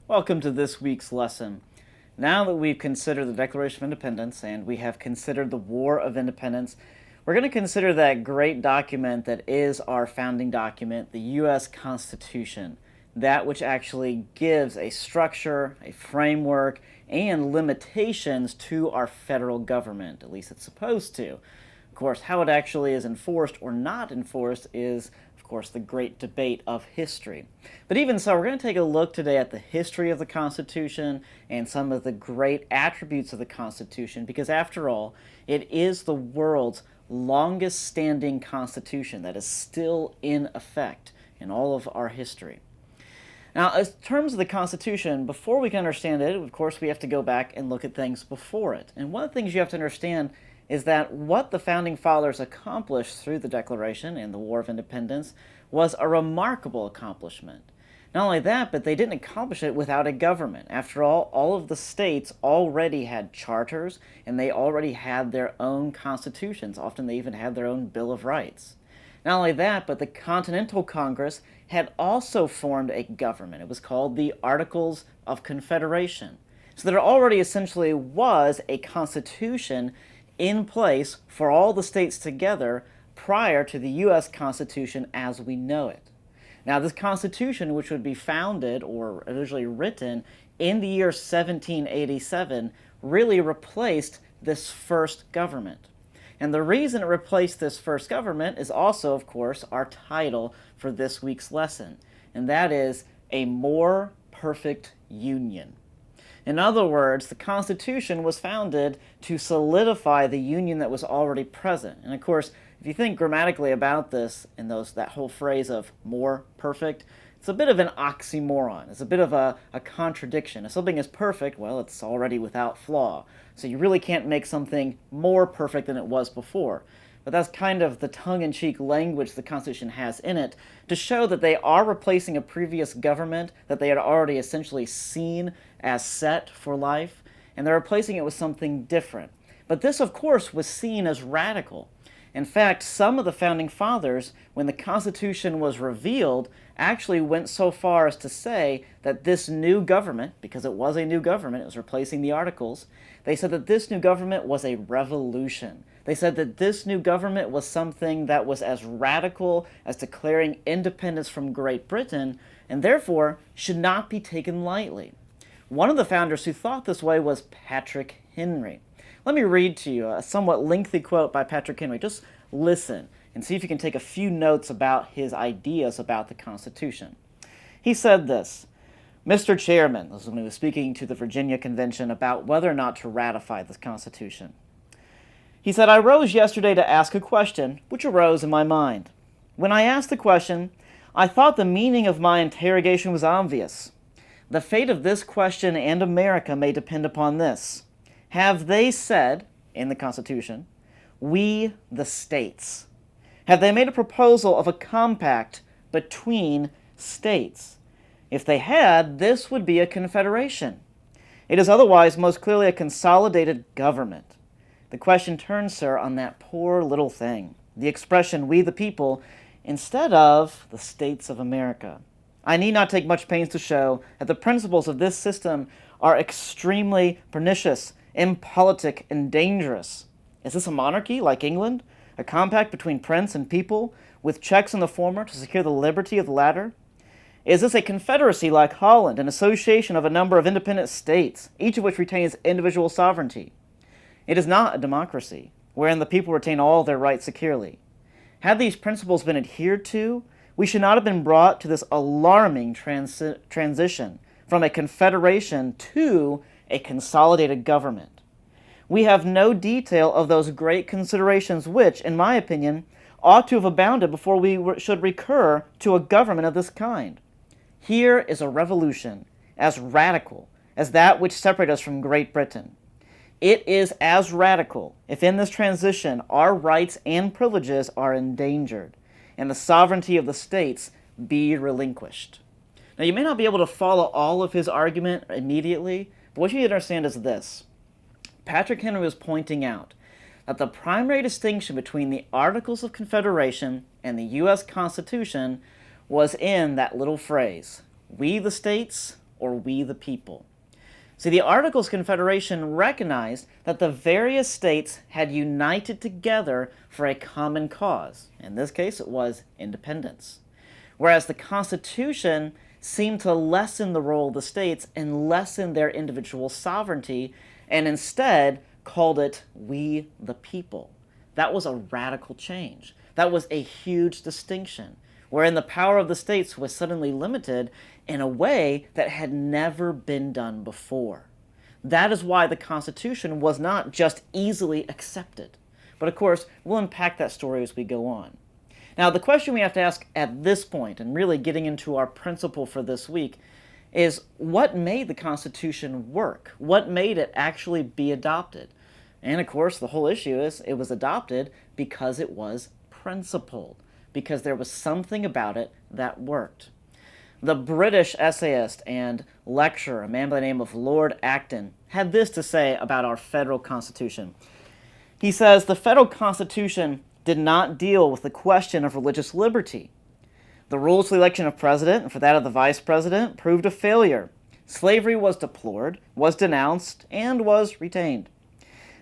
Welcome to this week's lesson. Now that we've considered the Declaration of Independence and we have considered the War of Independence, we're going to consider that great document that is our founding document, the U.S. Constitution, that which actually gives a structure, a framework, and limitations to our federal government, at least it's supposed to. Of course, how it actually is enforced or not enforced is, of course, the great debate of history. But even so, we're going to take a look today at the history of the Constitution and some of the great attributes of the Constitution, because after all, it is the world's longest standing Constitution that is still in effect in all of our history. Now, in terms of the Constitution, before we can understand it, of course, we have to go back and look at things before it. And one of the things you have to understand is that what the Founding Fathers accomplished through the Declaration and the War of Independence was a remarkable accomplishment. Not only that, but they didn't accomplish it without a government. After all of the states already had charters, and they already had their own constitutions. Often they even had their own Bill of Rights. Not only that, but the Continental Congress had also formed a government. It was called the Articles of Confederation. So there already essentially was a constitution in place for all the states together prior to the U.S. Constitution as we know it. Now, this Constitution, which would be founded or originally written in the year 1787, really replaced this first government. And the reason it replaced this first government is also, of course, our title for this week's lesson, and that is A More Perfect Union. In other words, the Constitution was founded to solidify the union that was already present. And of course, if you think grammatically about this and that whole phrase of more perfect, it's a bit of an oxymoron. It's a bit of a contradiction. If something is perfect, well, it's already without flaw. So you really can't make something more perfect than it was before. But that's kind of the tongue-in-cheek language the Constitution has in it to show that they are replacing a previous government that they had already essentially seen as set for life, and they're replacing it with something different. But this, of course, was seen as radical. In fact, some of the Founding Fathers, when the Constitution was revealed, actually went so far as to say that this new government, because it was a new government, it was replacing the Articles, they said that this new government was a revolution. They said that this new government was something that was as radical as declaring independence from Great Britain, and therefore should not be taken lightly. One of the founders who thought this way was Patrick Henry. Let me read to you a somewhat lengthy quote by Patrick Henry. Just listen and see if you can take a few notes about his ideas about the Constitution. He said this: "Mr. Chairman," this is when he was speaking to the Virginia Convention about whether or not to ratify this Constitution. He said, "I rose yesterday to ask a question which arose in my mind. When I asked the question, I thought the meaning of my interrogation was obvious. The fate of this question and America may depend upon this. Have they said, in the Constitution, 'We the states'? Have they made a proposal of a compact between states? If they had, this would be a confederation. It is otherwise most clearly a consolidated government. The question turns, sir, on that poor little thing, the expression 'we the people' instead of 'the states of America.' I need not take much pains to show that the principles of this system are extremely pernicious, impolitic, and dangerous. Is this a monarchy like England, a compact between prince and people, with checks on the former to secure the liberty of the latter? Is this a confederacy like Holland, an association of a number of independent states, each of which retains individual sovereignty? It is not a democracy, wherein the people retain all their rights securely. Had these principles been adhered to, we should not have been brought to this alarming transition from a confederation to a consolidated government. We have no detail of those great considerations which, in my opinion, ought to have abounded before we should recur to a government of this kind. Here is a revolution as radical as that which separated us from Great Britain. It is as radical if in this transition our rights and privileges are endangered and the sovereignty of the states be relinquished. Now, you may not be able to follow all of his argument immediately, but what you need to understand is this. Patrick Henry was pointing out that the primary distinction between the Articles of Confederation and the U.S. Constitution was in that little phrase, we the states or we the people. See, the Articles of Confederation recognized that the various states had united together for a common cause. In this case, it was independence. Whereas the Constitution seemed to lessen the role of the states and lessen their individual sovereignty, and instead called it we the people. That was a radical change. That was a huge distinction, wherein the power of the states was suddenly limited in a way that had never been done before. That is why the Constitution was not just easily accepted. But of course, we'll unpack that story as we go on. Now, the question we have to ask at this point, and really getting into our principle for this week, is what made the Constitution work? What made it actually be adopted? And of course, the whole issue is it was adopted because it was principled, because there was something about it that worked. The British essayist and lecturer, a man by the name of Lord Acton, had this to say about our federal Constitution. He says, the federal Constitution did not deal with the question of religious liberty. The rules for the election of president and for that of the vice president proved a failure. Slavery was deplored, was denounced, and was retained.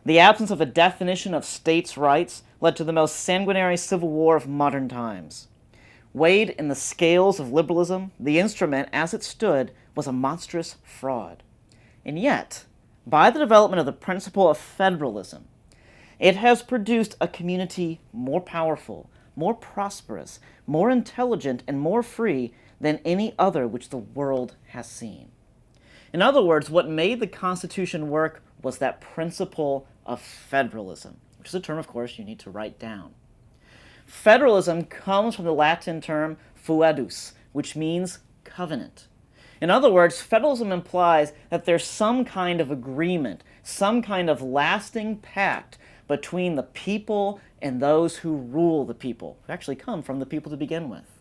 The absence of a definition of states' rights led to the most sanguinary civil war of modern times. Weighed in the scales of liberalism, the instrument, as it stood, was a monstrous fraud. And yet, by the development of the principle of federalism, it has produced a community more powerful, more prosperous, more intelligent, and more free than any other which the world has seen. In other words, what made the Constitution work was that principle of federalism, which is a term, of course, you need to write down. Federalism comes from the Latin term foedus, which means covenant. In other words, federalism implies that there's some kind of agreement, some kind of lasting pact between the people and those who rule the people, who actually come from the people to begin with.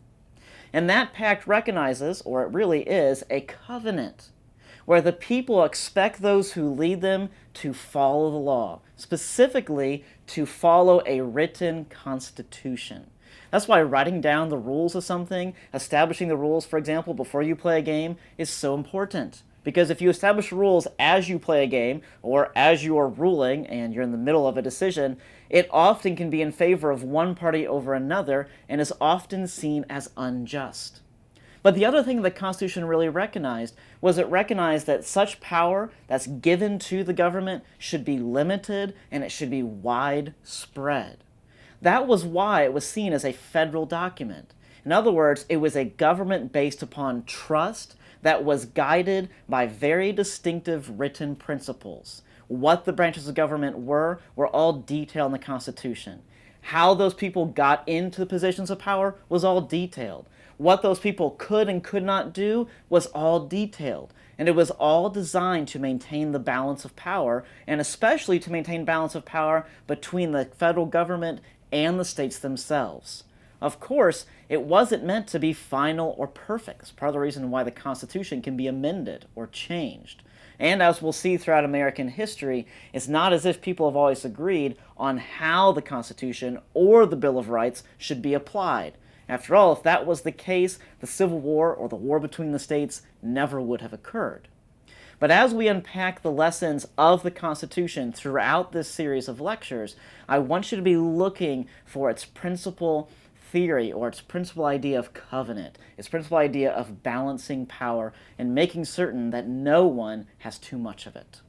And that pact recognizes, or it really is, a covenant, where the people expect those who lead them to follow the law, specifically to follow a written constitution. That's why writing down the rules of something, establishing the rules, for example, before you play a game, is so important. Because if you establish rules as you play a game, or as you are ruling and you're in the middle of a decision, it often can be in favor of one party over another and is often seen as unjust. But the other thing the Constitution really recognized was it recognized that such power that's given to the government should be limited and it should be widespread. That was why it was seen as a federal document. In other words, it was a government based upon trust that was guided by very distinctive written principles. What the branches of government were all detailed in the Constitution. How those people got into the positions of power was all detailed. What those people could and could not do was all detailed. And it was all designed to maintain the balance of power, and especially to maintain balance of power between the federal government and the states themselves. Of course, it wasn't meant to be final or perfect. It's part of the reason why the Constitution can be amended or changed. And as we'll see throughout American history, it's not as if people have always agreed on how the Constitution or the Bill of Rights should be applied. After all, if that was the case, the Civil War or the war between the states never would have occurred. But as we unpack the lessons of the Constitution throughout this series of lectures, I want you to be looking for its principal theory or its principal idea of covenant, its principal idea of balancing power and making certain that no one has too much of it.